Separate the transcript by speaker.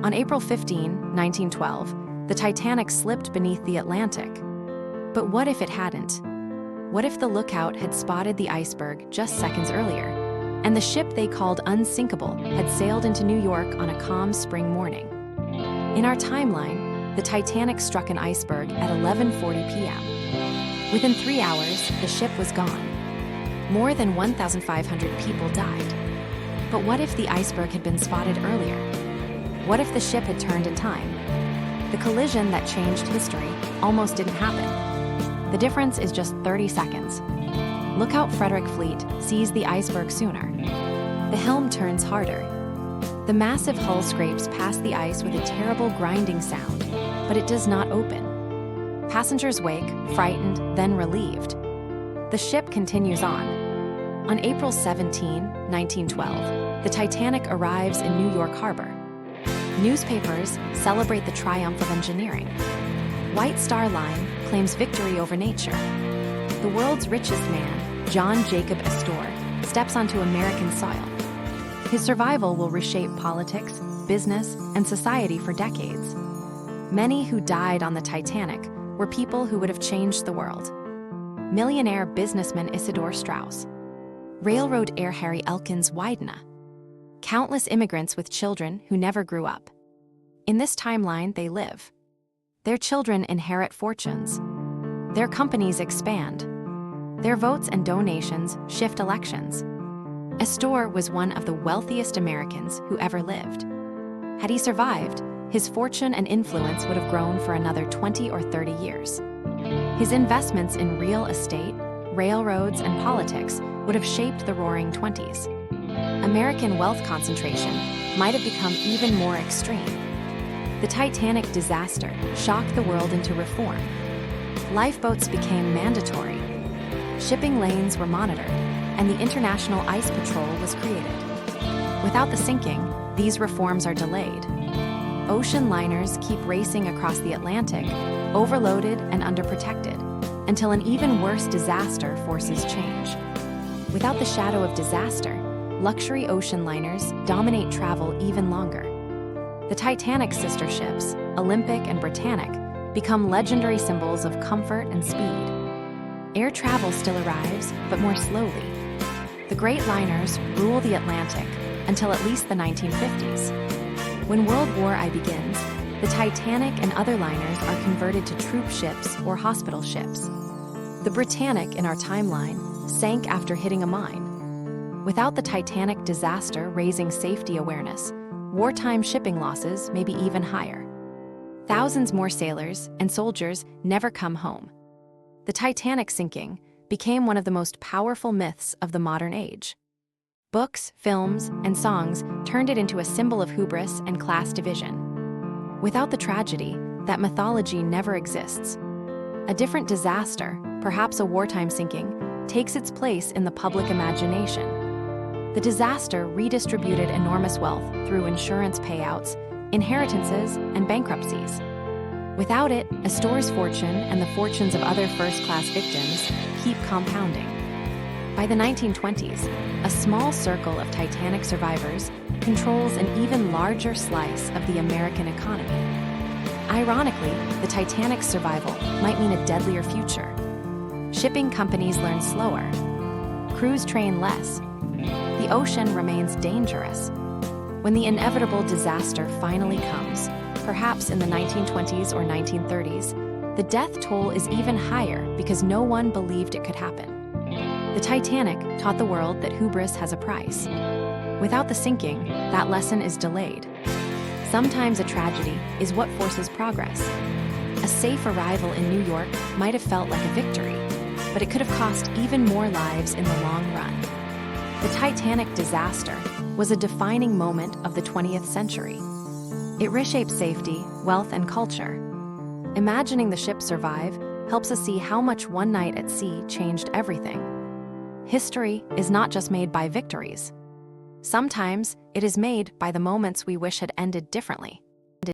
Speaker 1: On April 15, 1912, the Titanic slipped beneath the Atlantic. But what if it hadn't? What if the lookout had spotted the iceberg just seconds earlier, and the ship they called Unsinkable had sailed into New York on a calm spring morning? In our timeline, the Titanic struck an iceberg at 11:40 p.m. Within 3 hours, the ship was gone. More than 1,500 people died. But what if the iceberg had been spotted earlier? What if the ship had turned in time? The collision that changed history almost didn't happen. The difference is just 30 seconds. Lookout Frederick Fleet sees the iceberg sooner. The helm turns harder. The massive hull scrapes past the ice with a terrible grinding sound, but it does not open. Passengers wake, frightened, then relieved. The ship continues on. On April 17, 1912, the Titanic arrives in New York Harbor. Newspapers celebrate the triumph of engineering. White Star Line claims victory over nature. The world's richest man, John Jacob Astor, steps onto American soil. His survival will reshape politics, business, and society for decades. Many who died on the Titanic were people who would have changed the world. Millionaire businessman Isidor Straus. Railroad heir Harry Elkins Widener. Countless immigrants with children who never grew up. In this timeline, they live. Their children inherit fortunes. Their companies expand. Their votes and donations shift elections. Astor was one of the wealthiest Americans who ever lived. Had he survived, his fortune and influence would have grown for another 20 or 30 years. His investments in real estate, railroads, and politics would have shaped the Roaring Twenties. American wealth concentration might have become even more extreme. The Titanic disaster shocked the world into reform. Lifeboats became mandatory. Shipping lanes were monitored, and the International Ice Patrol was created. Without the sinking, these reforms are delayed. Ocean liners keep racing across the Atlantic, overloaded and underprotected, until an even worse disaster forces change. Without the shadow of disaster, luxury ocean liners dominate travel even longer. The Titanic's sister ships, Olympic and Britannic, become legendary symbols of comfort and speed. Air travel still arrives, but more slowly. The great liners rule the Atlantic until at least the 1950s. When World War I begins, the Titanic and other liners are converted to troop ships or hospital ships. The Britannic, in our timeline, sank after hitting a mine. Without the Titanic disaster raising safety awareness, wartime shipping losses may be even higher. Thousands more sailors and soldiers never come home. The Titanic sinking became one of the most powerful myths of the modern age. Books, films, and songs turned it into a symbol of hubris and class division. Without the tragedy, that mythology never exists. A different disaster, perhaps a wartime sinking, takes its place in the public imagination. The disaster redistributed enormous wealth through insurance payouts, inheritances, and bankruptcies. Without it, Astor's fortune and the fortunes of other first-class victims keep compounding. By the 1920s, a small circle of Titanic survivors controls an even larger slice of the American economy. Ironically, the Titanic's survival might mean a deadlier future. Shipping companies learn slower. Crews train less. The ocean remains dangerous. When the inevitable disaster finally comes, perhaps in the 1920s or 1930s, the death toll is even higher because no one believed it could happen. The Titanic taught the world that hubris has a price. Without the sinking, that lesson is delayed. Sometimes a tragedy is what forces progress. A safe arrival in New York might have felt like a victory, but it could have cost even more lives in the long run. The Titanic disaster was a defining moment of the 20th century. It reshaped safety, wealth, and culture. Imagining the ship survive helps us see how much one night at sea changed everything. History is not just made by victories. Sometimes it is made by the moments we wish had ended differently.